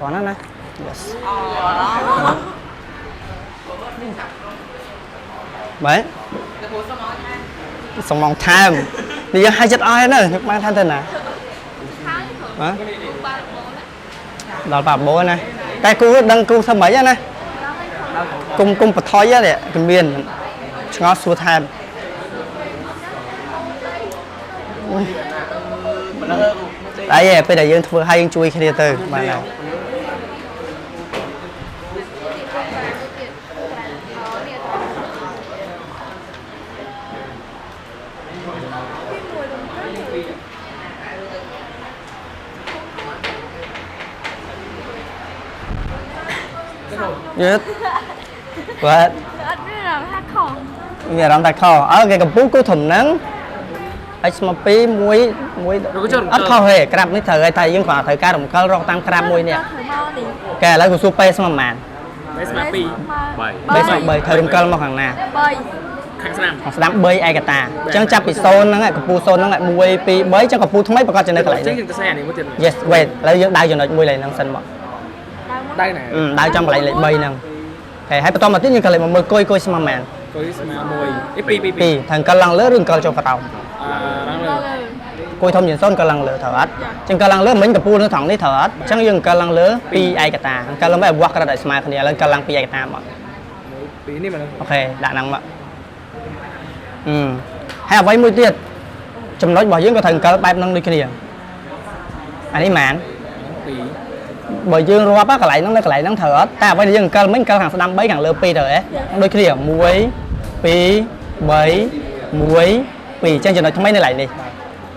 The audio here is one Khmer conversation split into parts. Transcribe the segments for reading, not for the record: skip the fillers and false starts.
thoáng này yes đấy xong mong tham bây giờ hai chất ai nữa mang tham tên nào hả đó bà bố này cái cô đăng cô thâm mấy này cung bật thoi á đấy cái miền ngó xua tham đấy bây giờ dương vừa hai dương chui khi từ mà này yes what bây giờ làm tay kho ở cái cặp bút của thùng nắng ấy mà pí muối ấp kho hề cái này thời thầy dương khoảng thời ca đồng cao rong tăng cam muối nè kể lại của super mà màn bảy thời đồng cao mà khoảng nào hàng năm bơi ai cả ta chẳng chắp bị xôn nó lại cặp bút xôn nó lại muối pí bơi chẳng cặp bút mấy bà con trên đây lại yes wait lấy dương đai cho nó muối này năng sinh mà đây này đai trong lại lại bơi năng thầy hãy bắt mà tiếp như cái lại mà mời coi xem mà màn pi thằng cơ lăng lỡ rừng cơ cho phật tàu coi thông nhìn son cơ lăng lỡ thở ắt chẳng cơ lăng lỡ mình cặp pu nó thẳng đi thở ắt chẳng dừng cơ lăng lỡ pi ai cả ta cơ lăng mấy quạt ra đại smart này lên cơ lăng pi ai cả ta mà ok đã năng mà hay vay môi tiệt trong nói bảo dưỡng có thằng cơ bay năng đi cái gì anh ấy mạn bởi dương roa bác lại nó lại nó thở ta bây giờ cơ mấy cơ hàng năm bấy hàng lơ pi rồi ấy đôi khi điểm muối pi bấy muối pi trên trường này mấy này lại đi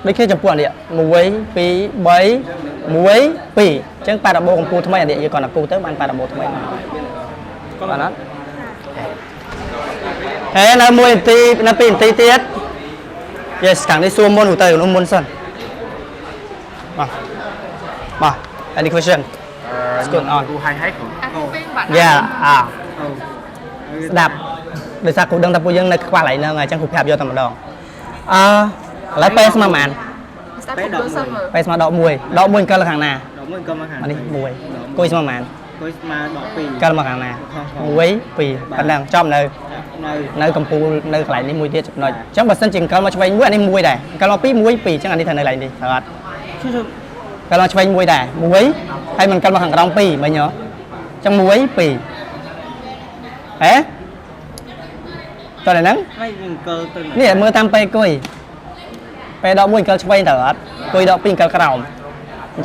đôi khi chụp quần đi muối pi bấy muối pi chẳng ba đabo của cô thay điện như còn là cô tới ban ba đabo thay có là nó thế là muối ti là pin ti tiết yes càng đi xua môn hủ tây nó môn sân mà any question it's good on yeah đạp để sao cũng đang tập dân này qua lại nơi chẳng cục hạp vô tầm đòn lấy pes mà màn pes mà đọ mùi cơ là hàng nào mà đi mùi coi mà màn cơ là hàng nào muối pì anh đang trong nơi cầm pu nơi lại đi mùi tiết nói chẳng bật sân trình cơ mà cho anh muối anh đi mùi này cơ là pi muối pì chẳng anh đi thành nơi lại đi thật cơ là cho anh muối này muối hay mình cơ là hàng đông pì mày nhớ trong muối pì hả tôi là nắng nè mưa tam pe coi pe đậu muối cơ cho anh thở coi đậu pin cơ cái đầu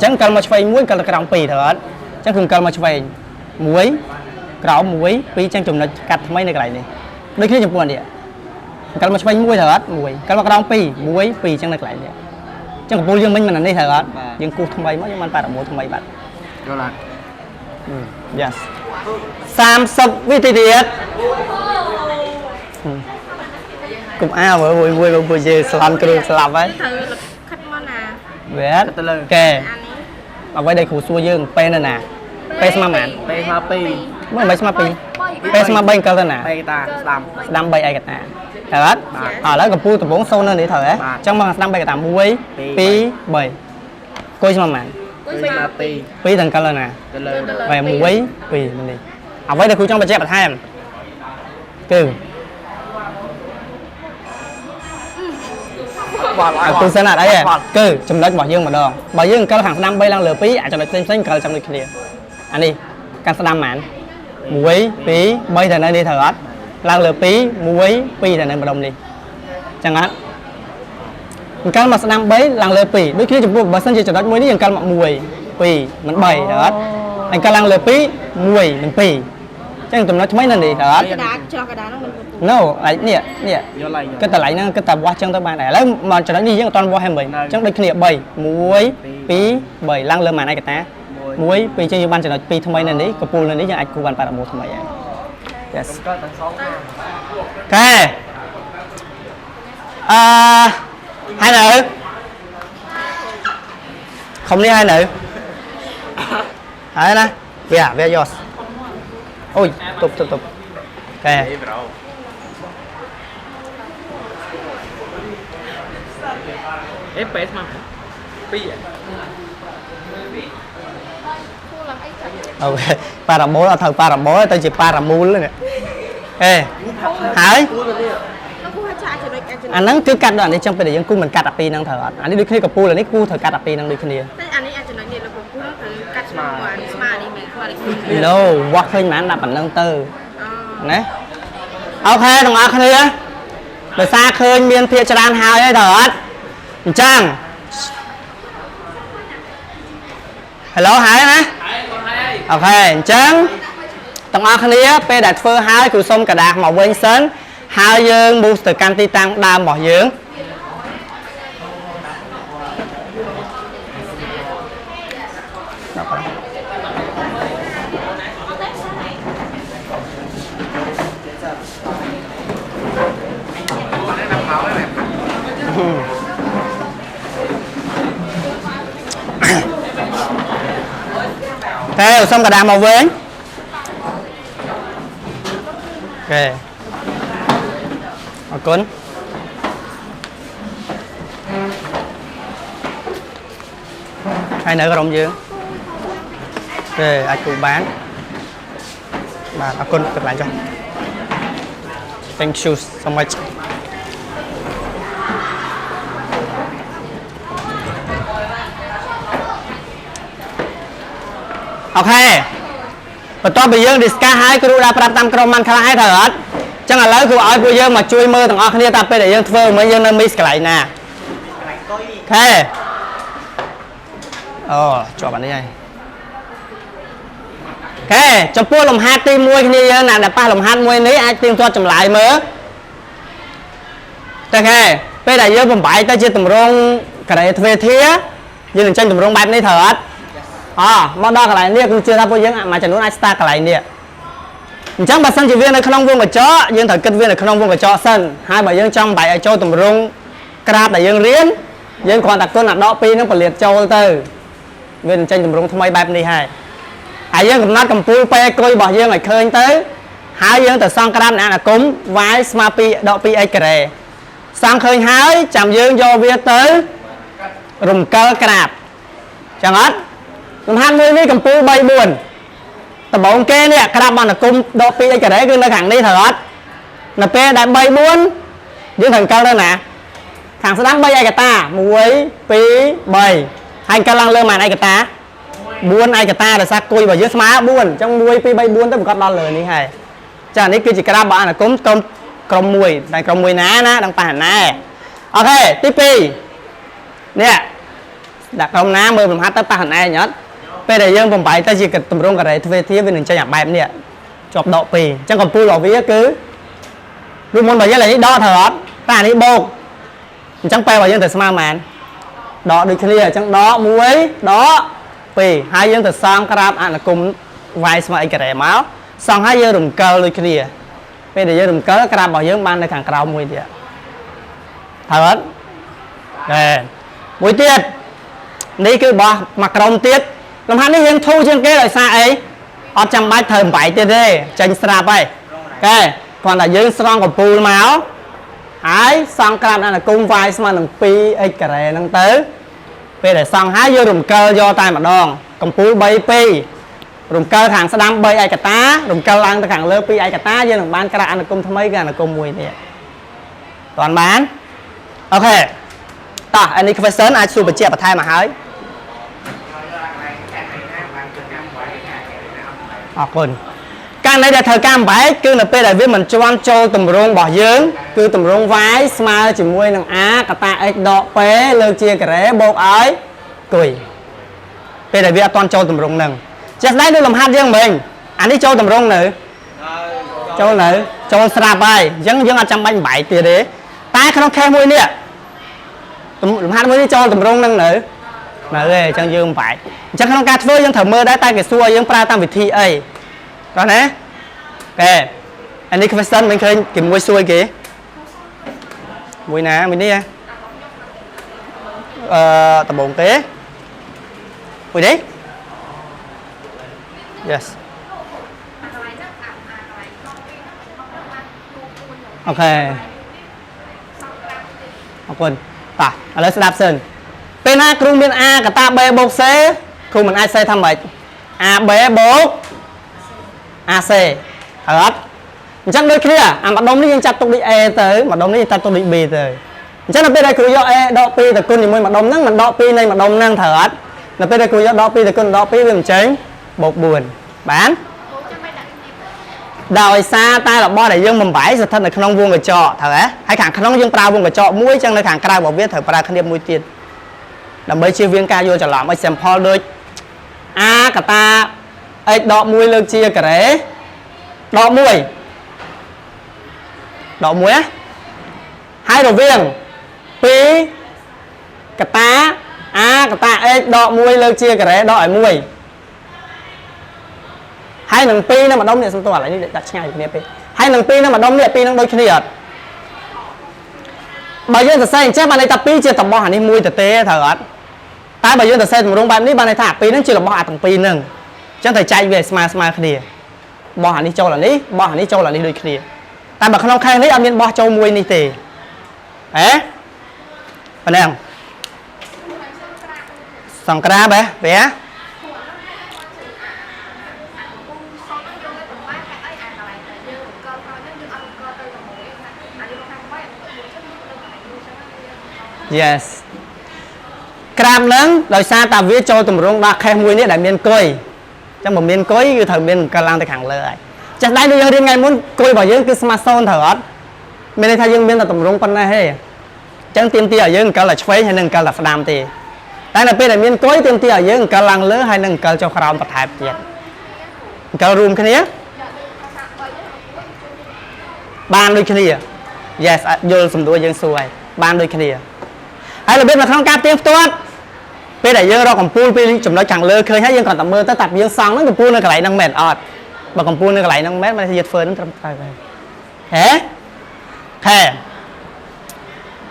chẳng cơ mà cho anh muối cơ là cái đầu pì thở chẳng thường cơ mà cho anh muối gạo muối pì chẳng chùm nó cắt mấy này cái này đôi khi chụp quần đi cơ mà cho anh muối thở muối cơ là cái đầu pì muối pì chẳng này cái này chẳng có vui dương mình là đi thở nhưng cô thông bay mất nhưng mà ta đã mua thông bay bạn rồi là yes sam sập vi tiết cùng ao vừa về slam kêu slam ấy biết kề mà quay đây khu xua dương pe này nè pe mà mạn pe mà pi mới mấy mà pi pe mà bay cơ nè pe ta slam bay ai cả thở ở đó gặp pu tập 4 sâu nên để thở trong mà slam bay cả tạm muối pi bảy coi mà mạn pi thằng cơ nè về muối pi mình đi với đây khu trong bài chép là hai em kêu tôi sẽ là đấy cứ chùm đất bỏ dương mà đòn bỏ dương cơ hàng năm bay lang lửa pí cho nó thêm xanh cờ trong cái anh đi can năm mạn muối pí bay thành nơi đi thở ớt lang lửa pí muối pi thành nơi mà đồng đi chẳng hạn căn mà năm bấy lang lửa pí đôi khi chụp buộc bà sân chỉ cho đất muối đi căn mà muối pí mình bày thở ớt anh căn lang lửa pí muối mình pí chẳng tụi nó mấy lần đi thở no lại nè cái tờ lại nó cái tờ qua chân tới bàn này lấy mà cho nó đi với toàn qua hay mình chẳng đây kia bầy muối pí bầy lăng lơ mà này cái ta muối pí trên ban cho nó pí thông mấy lần đấy có pu lên đấy cho anh cô bàn một thông mấy yes ok hai nữ không đi hai nữ đấy nè về yours ôi tục ok FPS mà pi ok parabol là thằng parabol tôi chỉ paramul nữa nè ê hả anh nắng cứ cắt đoạn đi trong cái để dân cung mình cắt pi năng thở anh đi đôi khiกับปูlàนี่กูthở cắt pi năng đôi khiเนี่ย no วักเคยมันดับมันนั่งเตอร์นะโอเคตรงอ่ะคันนี้โดยซาเคยมีนเพียรจานหาวได้เถิดจังฮัลโหลหายไหมโอเคจังตรงอ่ะคันนี้เป็นดัดเฟอร์หายกูส้มกระดาษหมอเวนเซนหายยืงบูสต์การตีตังดามหมอยืงtheo xong cả đàm màu với ok ở cuốn hai nữa có đồng dương ok ai cũng bán mà ở cuốn cực lại cho thank you so much ok và tôi bây giờ discuss hai cái ra prap tam krom man khai thở hết chẳng là lấy của ai bây giờ mà chui mơ thằng ở kia ta để dân phơi mới dân miss cái lại nè ok cho bạn đi này ok cho pua lồng hạt tim môi kia nè là ba lồng hạt môi nấy ai tim cho chậm lại mới ok bây giờ dânผมbảy ta chưa tầm rong cái này thuê thía dân đừng tranh tầm rong bảy này thở hết mà đo cái nàyเนี่ยคือเชื่อท่านผู้ยังมาจากนู้นไอสตาร์cái nàyเนี่ยจังบัดสันจีเวียนในขนมวงกับเจาะยังถือกันเวียนในขนมวงกับเจาะสันhai bàยังtrong bảy châu tầm rungกราบแต่ยังเรียนยังcònตักต้นหนักดอกปีนั่งเปลี่ยนchâu tưเวียนtranh tầm rungทำไมแบบนี้ให้ยังกับนัดกับปูไปคุยบอกยังไงเคยtới haiยังแต่ซองกราบนั่นlà cúng vái sma piดอกปีไอ้กระเรซองเคยหายจำยังโยเวียtới rùng cơกราบจังอัดlàm hai mươi mấy cầm phu bay buồn tập bóng kê nè cái đạp bằng là cung độ pi đây cả đấy cứ nó thẳng đi thở là pe đã bay buồn với thằng cao đây nè thằng sẽ đánh bay ai cả ta muối pi bay hai cao lăng lơ màn ai cả ta buồn ai cả ta là sao cùi vào dưới má buồn trong muối pi bay buồn tới một con đo lời như này chả này cứ chỉ cái đạp bạn là cúng công công mùi này công mùi ná ná đang tàn này ok tiếp pi nè đặt công ná mười làm hát tới tàn này nhớ bây giờ dânผมไปta chỉ cần tầm rong cái này thuê thiết với mình chơi nhạc bài này chọc độ pì chẳng còn pu lò vía cứ luôn muốn bây giờ là những đo thở ta này bột chẳng pe vào dân từ smart man đo được clear chẳng đó muối đó pì hai dân từ sang crab là cùng vài smart cái này máu sang hai dân dùng cơ được clear bây giờ dân dùng cơ crab vào dân ban để càng cao muối địa thở hết muối tiết đi cứ bỏ mặc rong tiết làm hai này hiện thu trên cái là xa ấy ở trong bãi thơm bảy tiền đi tranh strap ấy ok còn là dưới strong của pool máu hái xong cái là cung vai mà đừng pi ấy cả này năng tới về để xong hái vô rùng cơ do tay mà đòn còn pool bay pi rùng cơ thằng sẽ đâm bay ai cả tá rùng cơ lăng thằng lơ pi ai cả tá với đừng bán cái là cung thâm mấy cái là cung mùi nè toàn bán ok ta anh đi phải sớm ai super chia và thay mà háiคนการในเธอการไปคือในเป็นอะไรวิมันจวนโจตุ่มรงบ่อยืงคือตุ่มรงไว้สมาจิมวยนังอากระตาเอกดอกเป้เลิกเชียกระเรโบกอ้อยกุยเป็นอะไรวิตอนโจตุ่มรงหนึ่งจะได้ดูลำฮัดยังมึงอันนี้โจตุ่มรงหนึ่งโจหนึ่งโจสระไปยังอาจำบันใบตีเด้ตายขนมแค่มวยเนี่ยตุ่มลำฮัดมวยนี่โจตุ่มรงหนึ่งหนึ่งเลยจังยืมไปจังขนมการช่วยยังเถอะมือได้ตายเกิดซัวยังปลาตามวิธีไอ้ตอนนี้โอเคอันนี้คือฟัสซันมันเคยกินมวยซวยกี่มวยน้ำมันนี่ตะบงเต้มวยดิ yes ok ขอบคุณป่ะอะไรสนับสนุนเป็นครูเมียนอากับตาเบบกเซ่ครูมันไอเซ่ทำไม AB បូក AC ហើយអត់អញ្ចឹងដូចគ្នាអាម្ដុំនេះយើងចាត់ទុកដូច A ទៅម្ដុំនេះចាត់ទុកដូច B ទៅអញ្ចឹងនៅពេលដែលគ្រូយក A ដក 2 ទៅគុណជាមួយម្ដុំហ្នឹងមិនដក 2 នៃម្ដុំហ្នឹងត្រូវអត់នៅពេលដែលគ្រូយកដក 2 ទៅគុណដក 2 វាមិនចេញបូក 4 បានដោយសារតែរបស់ដែលយើងបំបែកស្ថិតនៅក្នុងវងកញ្ចក់ត្រូវហ៎ហើយខាងក្នុងយើងប្រើវងកញ្ចក់មួយអញ្ចឹងនៅខាងក្រៅរបស់វាត្រូវប្រើគ្នាមួយទៀតដើម្បីជៀសវាងការយល់ច្រឡំឲ្យ sample ដូច A កតា x ដក 1 លើកជាការ៉េដក 1 ដក 1 ហើយរវាង 2 កតា A កតា x ដក 1 លើកជាការ៉េដកឲ្យ 1 ហើយនឹង 2 នៅម្ដុំនេះសំទោសឥឡូវនេះដាក់ឆ្ងាយគ្នាពេកហើយនឹង 2 នៅម្ដុំនេះ2នឹងដូចគ្នាអត់បើយើងសរសេរអញ្ចឹងបានន័យថា 2 ជារបស់អានេះមួយទៅទេត្រូវអត់តែបើយើងសរសេរទម្រង់បែបនេះបានន័យថាអា2ហ្នឹងជារបស់អាទាំង2ហ្នឹងអញ្ចឹងត្រូវចែកវាឲ្យស្មើគ្នាបោះអានេះចូលអានេះបោះអានេះចូលអានេះដូចគ្នាតែបើក្នុងខែនេះអត់មានបោះចូលមួយនេះទេហ៎ប៉ុណ្ណឹងសង្ក្រាបហ៎វាYes ក្រាបហ្នឹងដោយសារតាវាចូលទម្រង់ដាក់ខេសមួយនេះដែលមានគុយអញ្ចឹងបើមានគុយគឺត្រូវមានកាឡើងទៅខាងលើហើយចាស់ដៃដូចយើងរៀនថ្ងៃមុនគុយរបស់យើងគឺស្មើ0ត្រូវអត់មានន័យថាយើងមានតែទម្រង់ប៉ុណ្ណេះទេអញ្ចឹងទៀមទាឲ្យយើងកាលតែឆ្វេងហើយនឹងកាលតែស្ដាំទេតែនៅពេលដែលមានគុយទៀមទាឲ្យយើងកាលឡើងលើហើយនឹងកាលចុះក្រោមបន្ថែមទៀតកាលរួមគ្នាបានដូចគ្នា Yes យល់សំដួលយើងសួរហើយបានដូចគ្នាហើយរបៀបនៅក្នុងការផ្ទៀងផ្ទាត់ពេលដែលយើងរកកំពូលពីចំណុចខាងលើឃើញហើយយើងគ្រាន់តែមើលទៅតែយើងសង់ហ្នឹងកំពូលនៅកន្លែងហ្នឹងមែនអត់បើកំពូលនៅកន្លែងហ្នឹងមែនមិនថាយើងធ្វើហ្នឹងត្រឹមត្រូវហើយហេខែ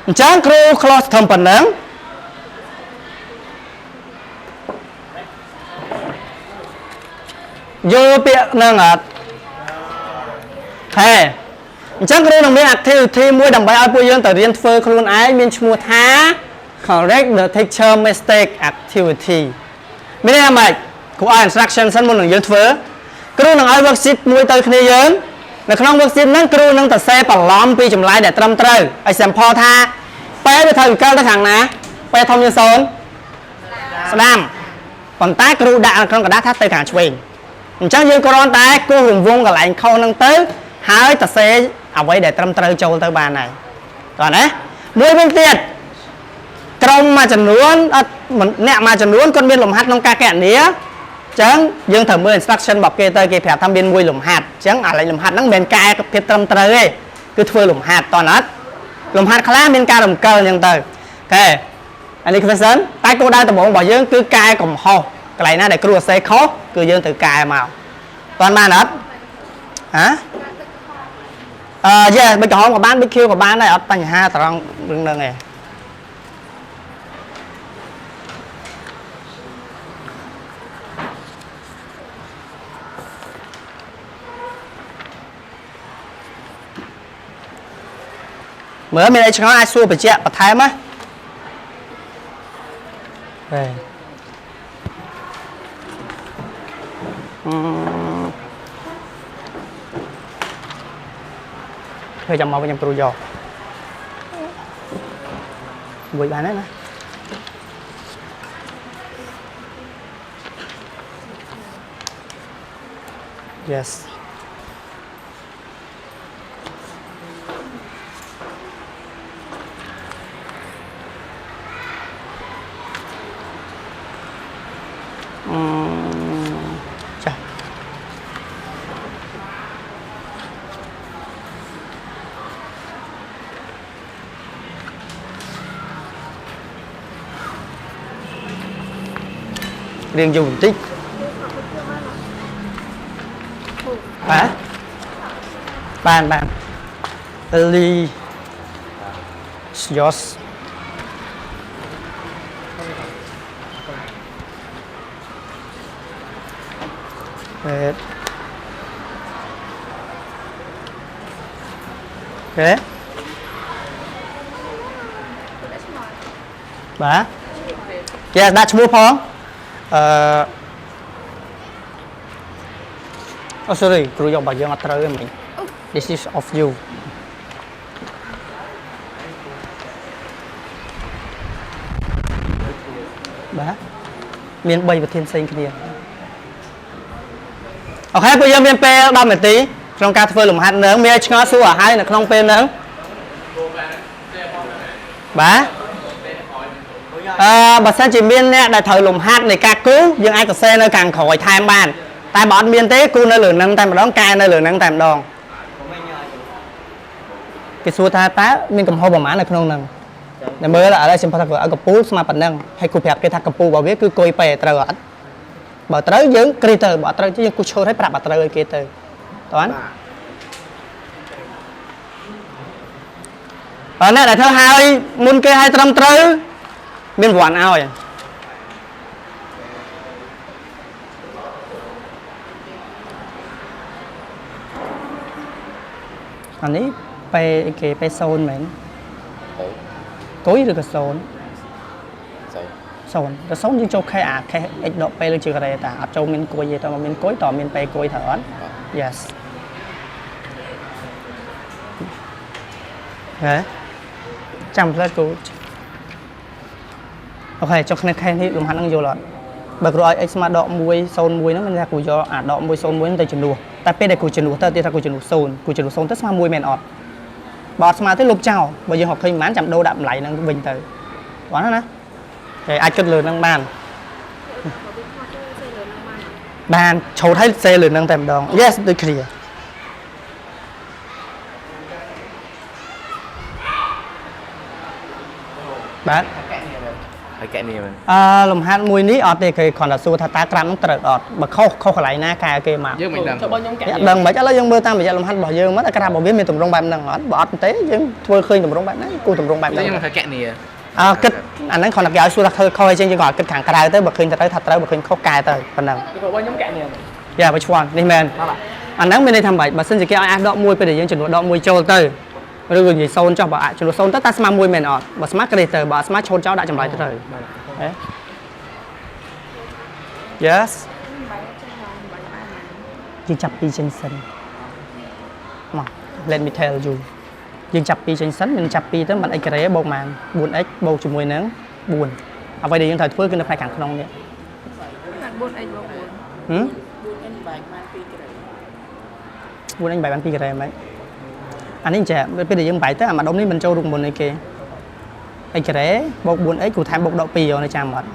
អញ្ចឹងគ្រូ close ធំប៉ុណ្ណឹងយល់ពាក្យហ្នឹងអត់ខែអញ្ចឹងគ្រូនឹងមាន activity មួយដើម្បីឲ្យពួកយើងទៅរៀនធ្វើខ្លួនឯងមានឈ្មោះថា correct the teacher mistake activity មានន័យថាម៉េចគ្រូឲ្យ instruction សិនមុននឹងយើងធ្វើគ្រូនឹងឲ្យ worksheet មួយទៅគ្នាយើងនៅក្នុង worksheet ហ្នឹងគ្រូនឹងសរសេរបន្លំពីចម្លើយដែលត្រឹមត្រូវឲ្យ sample ថាពេលវាត្រូវវិកលទៅខាងណាពេលធំជាង0ស្ដាំប៉ុន្តែគ្រូដាក់នៅក្នុងกระดาษថាទៅខាងឆ្វេងអញ្ចឹងយើងគ្រាន់តែគោះរង្វង់កន្លែងខុសហ្នឹងទៅហើយសរសេរអ្វីដែលត្រឹមត្រូវចូលទៅបានហើយតោះណាមួយវិញទៀតក្រុមមួយចំនួនអត់អ្នកមួយចំនួនគាត់មានលំហាត់ក្នុងការកណនាអញ្ចឹងយើងត្រូវមើល instruction របស់គេទៅគេប្រាប់ថាមានមួយលំហាត់អញ្ចឹងអាលំហាត់ហ្នឹងមិនមែនកែភាពត្រឹមត្រូវទេគឺធ្វើលំហាត់តោះណាលំហាត់ខ្លះមានការរំកិលអញ្ចឹងទៅអូខេអានេះ question តែគោលដៅដំបូងរបស់យើងគឺកែកំហុសកន្លែងណាដែលគ្រូអសេខុសគឺយើងត្រូវកែមកតោះបានអត់ហ៎yes បិចក្រហមក៏បានបិចខៀវក៏បានដែរអត់បញ្ហាត្រង់រឿងហ្នឹងឯងមើលមានអីឆ្ងល់អាចសួរបញ្ជាក់បន្ថែមណាធ្វើចាំមកវិញខ្ញុំគ្រូយកមួយបានហើយណាYesចារៀងយូរបន្តិចបានលីយ៉ូសOkay. បាទគេដាក់ឈ្មោះផង Oh sorry គ្រូយករបស់យើងអត់ត្រូវទេមិញ This is of you បាទមាន3ប្រធានផ្សេងគ្នាអូខេពួកយើងមានពេល10នាទីក្នុងការធ្វើលំហាត់នឹងមានឆ្ងល់សួរឲ្យហើយនៅក្នុងពេលហ្នឹងបាទបើសិនជាមានអ្នកដែលត្រូវលំហាត់នៃការគូយើងអាចសរសេរនៅខាងក្រោយថែមបានតែបើអត់មានទេគូនៅលើនឹងតែម្ដងកែនៅលើនឹងតែម្ដងគេសួរថាតើមានកំហុសប្រមាណនៅក្នុងហ្នឹងតែមើលឥឡូវខ្ញុំផុសថាឲ្យកំពូលស្មើប៉ុណ្ណឹងហើយគូប្រាប់គេថាកំពូលរបស់វាគឺគួយពេត្រូវអត់បើត្រូវយើងគ្រីទៅបើអត់ត្រូវយើងគូឈរឲ្យប្រាប់អត់ត្រូវឲ្យគេទៅតើអ្នកដែលធ្វើហើយមុនគេឲ្យត្រឹមត្រូវមានវ៉ាន់ឲ្យអានេះពេលគេពេលសូនមែនគួយឬក៏សូនសូនតែសូនយើងចូលខេអាខេ x ដកពេលជាការ៉េតាអត់ចូលមានគួយទេតើមានគួយតើមានពេលគួយត្រូវអត់ yes ហ៎ចាំផ្លែគូអូខេចុះគ្នាខេនេះលំហាត់នឹងយល់អត់បើគ្រូឲ្យ x ស្មើដក1 0 1ហ្នឹងមានថាគ្រូយកអាដក1 0 1ហ្នឹងទៅជំនួសតែពេលដែលគ្រូជំនួសទៅទៀតថាគ្រូជំនួស0គ្រូជំនួស0ទៅស្មើ1មែនអត់បើអត់ស្មើទេលុបចោលបើយើងហៅឃើញមិនបានចាំដូរដាក់តម្លៃហ្នឹងវិញទៅបានណាគេអាចគិតលើហ្នឹងបានឆោតឲ្យសេលើហ្នឹងតែម្ដង yes ដូចគ្នាបាទហើយកែនេះមែនលំហាត់មួយនេះអត់ទេគេគ្រាន់តែសួរថាតើក្រាមហ្នឹងត្រូវអត់បើខុសកន្លែងណាកែគេមកយើងមិនដឹងចុះបើខ្ញុំកែដឹងមិនឥឡូវយើងមើលតាមរយៈលំហាត់របស់យើងមកតែក្រាមរបស់វាមានទម្រង់បែបហ្នឹងអត់បើអត់ទេយើងធ្វើឃើញទម្រង់បែបហ្នឹងគូទម្រង់បែបហ្នឹងយើងមិនថាកែនេះគិតអាហ្នឹងគ្រាន់តែគេឲ្យសួរថាធ្វើខុសអីចឹងយើងក៏គិតខាងក្រៅទៅបើឃើញទៅថាត្រូវបើឃើញខុសកែទៅប៉ុណ្ណឹងបើខ្ញុំកែនេះយ៉ាបើឈ្មោះនេះមែនអាហ្នឹងមានន័យថាម៉េចបើសិនជាគេឲ្យអាដក1ពេលដែលយើងចំនួនដក1ចូលទៅឬក៏និយាយ0ចុះបើអាចចំនួន0ទៅតែស្មើ1មែនអត់បើស្មើក្រេះទៅបើស្មើឈោតចោលដាក់ចម្លើយទៅហ៎ Yes យើងចាប់ពីចេញសិនមក let me tell you យើងចាប់ពីចេញសិនយើងចាប់ពីទៅបាន x ការ៉េបូកម៉ាន 4x បូកជាមួយនឹង4អ្វីដែលយើងត្រូវធ្វើគឺនៅផ្នែកខាងក្នុងនេះ 4x បូក4 4n បែកបាន2ការ៉េ 4n បែកបាន2ការ៉េហ្មងអានេះចាពេលដែលយើងបែកទៅអាម្ដុំនេះមិនចូលរូបមន្តអីគេ x ការ៉េបូក 4x គ្រូថែមបូកដក2យកនៅចាំអត់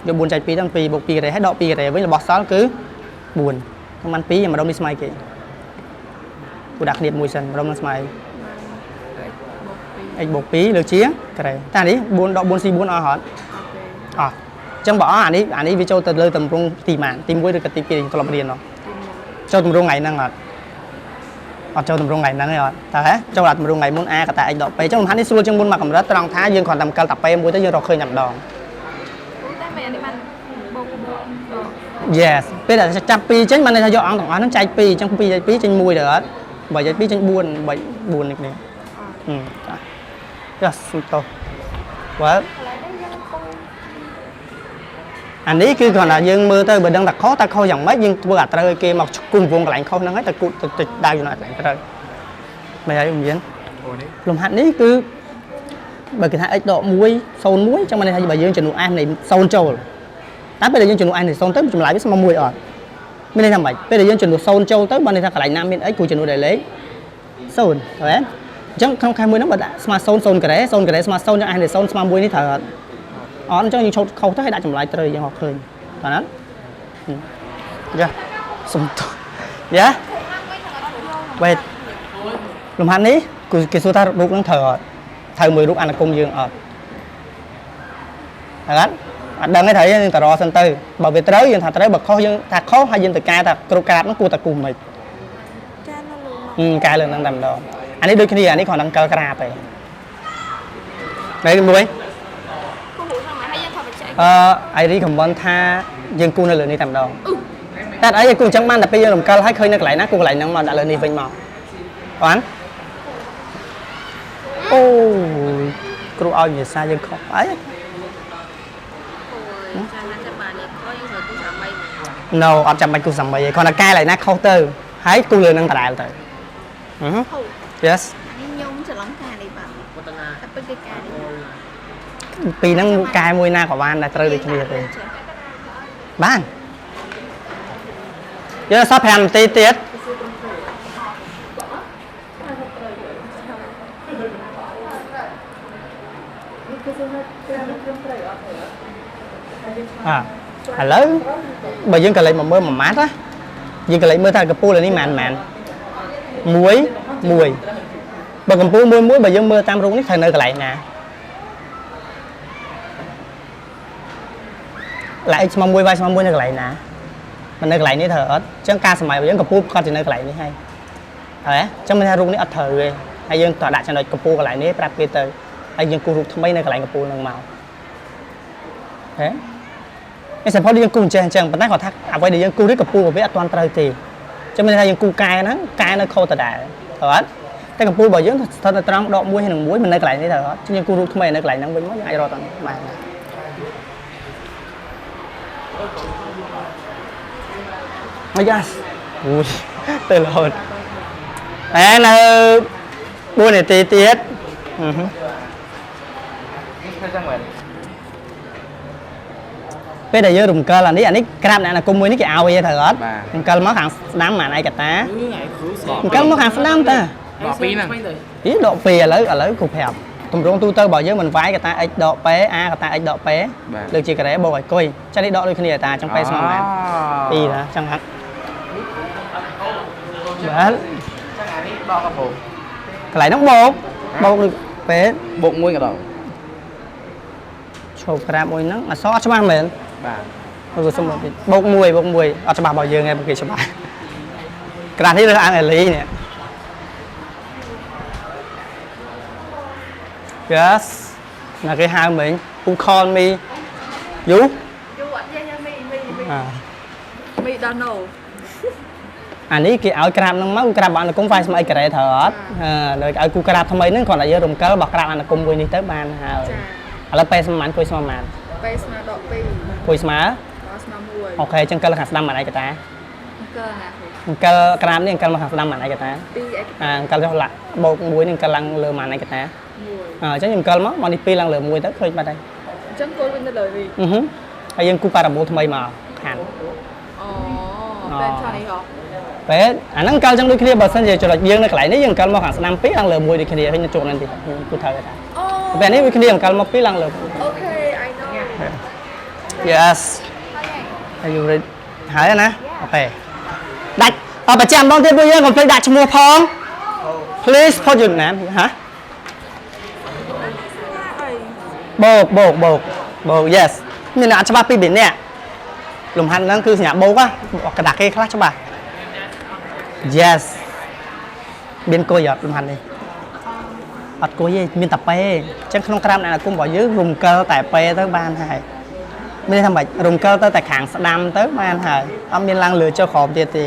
យក4ចែក2ទៅ2បូក2ការ៉េហើយដក2ការ៉េវិញរបស់សល់គឺ4ហ្នឹងបាន2ម្ដុំនេះស្មើគេគូដាក់គ្នាមួយសិនម្ដុំនឹងស្មើ x បូក2លើជាការ៉េតែនេះ4ដក 4c 4អស់អត់អស់អញ្ចឹងបើអស់អានេះវាចូលទៅលើទម្រង់ទីម៉ានទី1ឬក៏ទី2យើងធ្លាប់រៀននោះចូលទម្រង់ថ្ងៃហ្នឹងអត់ចូលទម្រង់ថ្ងៃហ្នឹងទេអត់តើហ៎ចូលអាទម្រង់ថ្ងៃមុន a កតា x ដក2អញ្ចឹងលំហាត់នេះស្រួលជាងមុនមកកម្រិតត្រង់ថាយើងគ្រាន់តែកលតា2មួយទៅយើងរកឃើញតែម្ដងតែមែននេះបានបូក Yes ពេលដែលចាប់2ចេញបានន័យថាយកអង្គទាំងអស់ហ្នឹងចែក2អញ្ចឹង2ចែក2ចេញ1ទៅអត់បើចែក2ចេញ4 4នេះគ្នាចាសុំតោះបាទអានេះគឺគ្រាន់តែយើងមើលទៅបើដឹងតែខុសតែខុសយ៉ាងម៉េចយើងធ្វើអាត្រូវឲ្យគេមកគុំវងកន្លែងខុសហ្នឹងហើយតែគូទៅដៅចំណុចកន្លែងត្រូវមិនហើយមានលំហាត់នេះគឺបើគេថា x ដក1 0 1អញ្ចឹងបានន័យថាបើយើងចំនួន s នៃ0ចូលតែពេលដែលយើងចំនួន s នៃ0ទៅចម្លើយវាស្មើ1អត់មានន័យថាម៉េចពេលដែលយើងចំនួន0ចូលទៅបានន័យថាកន្លែងណាមាន x គូចំនួនដែលលេខ0ឃើញអញ្ចឹងក្នុងខែមួយហ្នឹងបើដាក់ស្មើ0 0ការ៉េ0ការ៉េស្មើ0អញ្ចឹង s នៃ0ស្មើ1នេះត្រូវអត់អត់អញ្ចឹងយើងឆូតខុសទៅឲ្យដាក់ចម្លើយត្រូវយើងអត់ឃើញតើណាយ៉ាសុំតោះយ៉ាwait លំហាត់នេះគឺគេសួរថារូបហ្នឹងត្រូវអត់ត្រូវមួយរូបអនុគមយើងអត់អត់ដឹងទេត្រូវយើងតរសិនទៅបើវាត្រូវយើងថាត្រូវបើខុសយើងថាខុសហើយយើងទៅកែថាគ្រប់ក្រាបហ្នឹងគួរតែគូសមិនកែលើហ្នឹងតែម្ដងអានេះដូចគ្នាអានេះគ្រាន់តែកលក្រាបទេហើយមួយអៃរីខមមិនថាយើងគូនៅលើនេះតែម្ដងតែអីគូអញ្ចឹងបានតែពេលយើងរំកិលហើយឃើញនៅកន្លែងណាគូកន្លែងហ្នឹងមកដាក់លើនេះវិញមកបានអូគ្រូឲ្យភាសាយើងខុសអី no អត់ចាំបាច់គូសំបីទេគ្រាន់តែកែlạiណាខុសទៅហើយគូលើនឹងដដែលទៅyes ខ្ញុំច្រឡំការនេះបាទតែពេញគេការនេះ ពីហ្នឹងកែមួយណាក៏បានតែត្រូវដូចគ្នាទេបានយកសោះ5នាទីទៀតឥឡូវបើយើងក៏លេចមកមើលមួយម៉ាត់ណាយើងក៏លេចមើលថាកំពូលនេះម៉ានមួយបើកំពូលមួយបើយើងមើលតាមរូបនេះត្រូវនៅកន្លែងណាlại x mong mui vai mong muiនៅកន្លែងណាមិននៅកន្លែងនេះត្រូវអត់អញ្ចឹងការសម័យរបស់យើងកំពូលគាត់ទៅនៅកន្លែងនេះហើយហើយអញ្ចឹងមានថារូបនេះអត់ត្រូវទេហើយយើងតោះដាក់ចំណុចកំពូលកន្លែងនេះប្រាប់គេទៅហើយយើងគូររូបថ្មីនៅកន្លែងកំពូលនឹងមកហេឯសិនផលយើងគូអញ្ចឹងប៉ុន្តែគាត់ថាអ្វីដែលយើងគូនេះកំពូលរបស់វាអត់ទាន់ត្រូវទេអញ្ចឹងមានថាយើងគូកែហ្នឹងកែនៅខុសតដែរត្រូវអត់តែកំពូលរបស់យើងស្ថិតនៅត្រង់ដក1ហើយនឹង1មិននៅកន្លែងនេះត្រូវអត់អញ្ចឹងយើងគូរូបថ្មីនៅកន្លែងហ្នឹងវិញមកយើងអាចរកតាមបានមកយ៉ាអូយទៅរហូតតែនៅ4នាទីទៀតពេលដែលយើងរំកិលអានេះក្រាបអ្នកណាគុំមួយនេះគេឲ្យទេត្រូវអត់រំកិលមកខាងស្ដាំអានឯកតារំកិលមកខាងស្ដាំតាដក2ហ្នឹងអីដក2ឥឡូវគ្រូប្រាប់តម្រងទូទៅរបស់យើងមិនវាយកតា x ដក p a កតា x ដក p លើកជាការ៉េបូកឲ្យកុយចឹងនេះដកដូចគ្នាតាចឹង p ស្មើប៉ុន្មាន2ណាចឹងហាក់បាទចឹងអានេះដកកំពូលកន្លែងហ្នឹងបូកដូច p បូក1ក៏ដកឈប់ក្រាបមួយហ្នឹងអសអត់ច្បាស់មែនបាទគឺសុំតិចបូក1អត់ច្បាស់របស់យើងឯងគេច្បាស់ក្រាបនេះរើសអានអេលីនេះ yes ណាគេហៅមិញ who call me you អត់យ៉ាងមី don't know អានេះគេឲ្យក្រាបហ្នឹងមកក្រាបអនុគម file ស្មើអីការ៉េត្រូវអត់លើឲ្យគូក្រាបថ្មីហ្នឹងគ្រាន់តែយើងរំកិលរបស់ក្រាបអនុគមមួយនេះទៅបានហើយឥឡូវពេលស្មានគួយស្មើប៉ុន្មានពេលស្មើដក2គួយស្មើដកស្មើ1អូខេអញ្ចឹងកិលខាងស្ដាំបានឯកតាអង្គណាក្រាបនេះអង្គមកខាងស្ដាំបានឯកតាអង្គចុះឡាបូក1នឹងអង្គឡើងលើបានឯកតាអញ្ចឹងខ្ញុំអង្គមកនេះ2ឡើងលើ1ទៅឃើញបាត់ហើយអញ្ចឹងគោលវិញទៅលើនេះហើយយើងគូប៉ារ៉ាបូលថ្មីមកខាងអូពេលឆានេះហ៎ពេលអាហ្នឹងអង្គចឹងដូចគ្នាបើសិនជាចុចយើងនៅកន្លែងនេះយើងអង្គមកខាងស្ដាំ2ឡើងលើ1ដូចគ្នាហើយជួបនឹងទីគូត្រូវតាពេលនេះដូចគ្នាអង្គមក2ឡើងលើអូខេ I know yes are you ready ហើយណាអូខេដាច់ប្រចាំម្ដងទៀតពួកយើងកុំភ្លេចដាក់ឈ្មោះផង please put your name ហ៎បូក yes មានអត់ច្បាស់ពីនេះលំហាត់ហ្នឹងគឺសញ្ញាបូកកដាគេខ្លះច្បាស់ yes មានគួយអត់លំហាត់នេះអត់គួយទេមានតែពេអញ្ចឹងក្នុងក្រាមអ្នកអាគមរបស់យើងរំកិលតែពេទៅបានហើយមានថាម៉េចរំកិលទៅតែខាងស្ដាំទៅបានហើយអត់មានឡើងលើចុះក្រោមទៀតទេ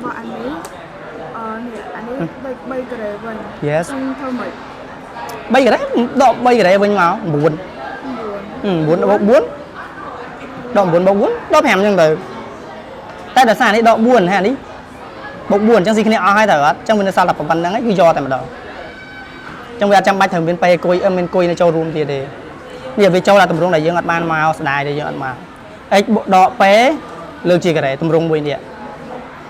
បើអានេះអានេះ3ការ៉េវិញ yes ធ្វើម៉េច3ការ៉េដក3ការ៉េវិញមក9បូក4ដក9បូក4ដក5អញ្ចឹងទៅតែដោយសារនេះដក4ហើយអានេះបូក4អញ្ចឹងស៊ីគ្នាអស់ហើយទៅអត់អញ្ចឹងវានៅសល់តែប៉ុណ្្នឹងហើយគឺយកតែម្ដងអញ្ចឹងវាអត់ចាំបាច់ត្រូវមានពេគួយមានគួយនៅចូលរួមទៀតទេនេះវាចូលតែតម្រងដែលយើងអត់បានមកស្ដាយដែលយើងអត់មក x ដកពេលើកជាការ៉េតម្រងមួយនេះ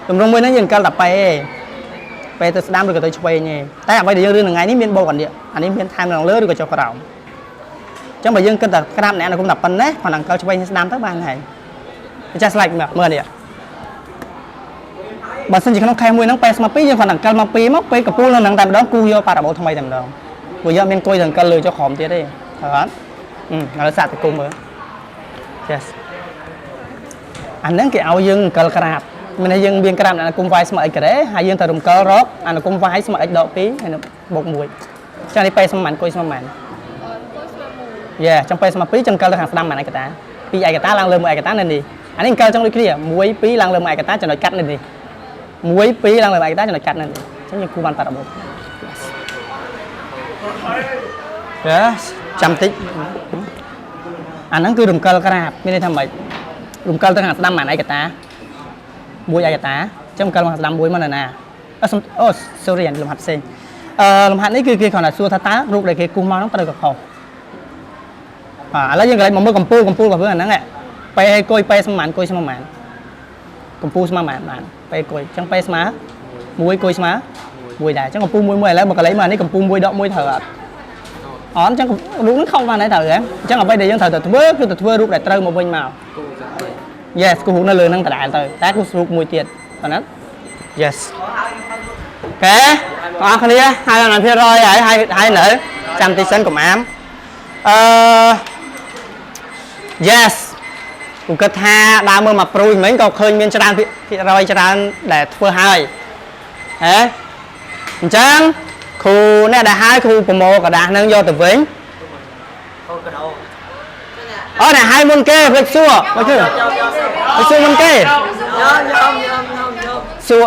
តម្រងមួយហ្នឹងយើងអង្គតែពេទៅស្ដាំឬក៏ទៅឆ្វេងទេតែអ្វីដែលយើងរឿងថ្ងៃនេះមានបូកអានេះមានថែមខាងលើឬក៏ចុះក្រោមអញ្ចឹងបើយើងគិតតែក្រាបអ្នកនៅគុំតែប៉ុណ្ណេះគាត់អង្គឆ្វេងស្ដាំទៅបានហើយចាស់ស្លាច់មើលនេះបើសិនជាក្នុងខែមួយហ្នឹងពេស្មើ2យើងគាត់អង្គមក2មកពេលកពូលនៅហ្នឹងតែម្ដងគូយកប៉ារ៉ាបូលថ្មីតែម្ដងព្រោះយើងមានគួយទៅអង្គលើចុះក្រោមទៀតទេអត់ឥឡូវសាកទៅគុំមើល yes អាហ្នឹងគេឲ្យយើងអង្គក្រាបមានតែយើងមានក្រាបអនុគម y ស្មើ x ការ៉េហើយយើងទៅរំកិលរកអនុគម y ស្មើ x ដក2ហើយនឹងបូក1ចឹងនេះពេលស្មើប៉ុន្មានគួយស្មើប៉ុន្មានយេចឹងពេលស្មើ2ចឹងកិលទៅខាងស្ដាំប៉ុន្មានឯកតា2ឯកតាឡើងលើ1ឯកតានៅនេះអានេះកិលចឹងដូចគ្នា1 2ឡើងលើ1ឯកតាចំណុចកាត់នៅនេះ1 2ឡើងលើ1ឯកតាចំណុចកាត់នៅនេះចឹងយើងគូបានប៉ារ៉ាបូល yes ចាំតិច អាហ្នឹងគឺរំកិលក្រាបមានន័យថាម៉េចរំកិលទៅខាងស្ដាំអានឯកតាមួយឯកតាចឹងរំកិលខាងស្ដាំមួយមកនៅណាអូ sorry លំហាត់ផ្សេងលំហាត់នេះគឺគេគ្រាន់តែសួរថាតើរូបដែលគេគូសមកហ្នឹងត្រូវក៏ខុសឥឡូវយើងកន្លែងមកមើលកម្ពូលរបស់វាអាហ្នឹងពេលឲ្យគុយពេលស្មើគុយស្មើប៉ុន្មានកម្ពូលស្មើប៉ុន្មានបានពេលគុយចឹងពេលស្មើមួយគុយស្មើមួយដែរចឹងកម្ពូលមួយឥឡូវមកកន្លែងមកនេះកម្ពូលមួយដកមួយត្រូវអត់អត់ចឹងរូបនេះខុសបានហើយត្រូវហ៎ចឹងអ្វីដែលយើងត្រូវតែធ្វើគឺទៅធ្វើរូបដែលត្រូវមកវិញមក yes គូរូបនៅលើហ្នឹងដដែលទៅតែគូរូបមួយទៀតប៉ុណ្ណា yes កែបងប្អូនគ្នាហើយអានភាគរយហើយនៅចាំតិចសិនកុំអាមyes គូគិតថាដើរមើលមកព្រួយមិញក៏ឃើញមានច្រើនភាគរយច្រើនដែលធ្វើហើយហ៎អញ្ចឹងគ្រូអ្នកដែលហើយគ្រូប្រមូលกระดาษនឹងយកទៅវិញអូអ្នកហើយមុនគេភ្លេចសួរមកគឺសួរមុនគេសួរ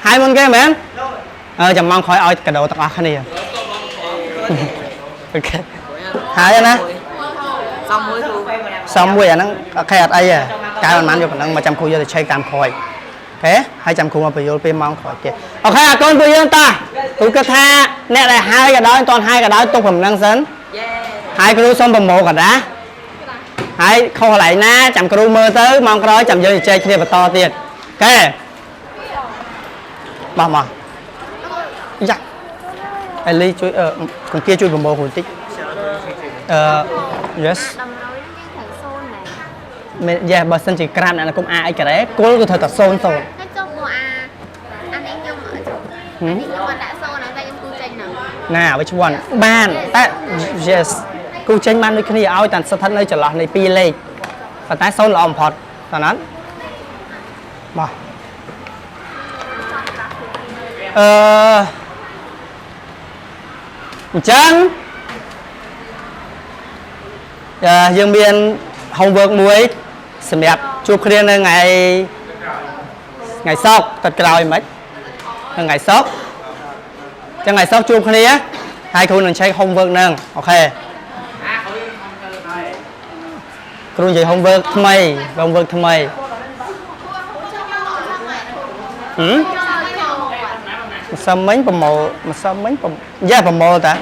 ហើយមុនគេមែនចាំម៉ោងក្រោយឲ្យកាដូទាំងអស់គ្នាអូខេហើយណាសំមួយអាហ្នឹងអូខេអត់អីទេកាយមិនបានយកប៉ុណ្ណឹងមកចាំគ្រូយកទៅឆែកតាមក្រោយអូខេហើយចាំគ្រូមកបញ្យល់ពេលម៉ោងក្រោយទៀតអូខេអរគុណពួកយើងតាគ្រូគិតថាអ្នកដែលហើយក៏ដោយមិនទាន់ហើយក៏ដោយទុកប៉ុណ្ណឹងសិនហើយគ្រូសុំប្រមូលកណ្ដាស់ហើយខុសកន្លែងណាចាំគ្រូមើលទៅម៉ោងក្រោយចាំយើងជជែកគ្នាបន្តទៀតអូខេមកយ៉ាអេលីជួយគង្គាជួយប្រមូលគ្រូតិចyes មិនយ៉ាបើសិនជាក្រានអានគុំអាអីការ៉េគល់គឺត្រូវតែ0 0ហើយចុះគូអានេះខ្ញុំអត់ចុះខ្ញុំអត់ដាក់0ហ្នឹងតែខ្ញុំគូចេញហ្នឹងណា which one បានតែ yes គូចេញបានដូចគ្នាឲ្យតែស្ថិតនៅចន្លោះនៃ2លេខប៉ុន្តែ0ល្អបំផុតតើណាបាទអញ្ចឹងយើងមាន homework មួយសម្រាប់ជួបគ្នានៅថ្ងៃសុក្រទឹកក្រោយមិននៅថ្ងៃសុក្រចឹងថ្ងៃសុក្រជួបគ្នាហើយគ្រូនឹងឆែក homework ហ្នឹងអូខេគ្រូនិយាយ homework ថ្មី homework ថ្មីម្សិលមិញប្រមូលម្សិលមិញយ៉ាប្រមូលតា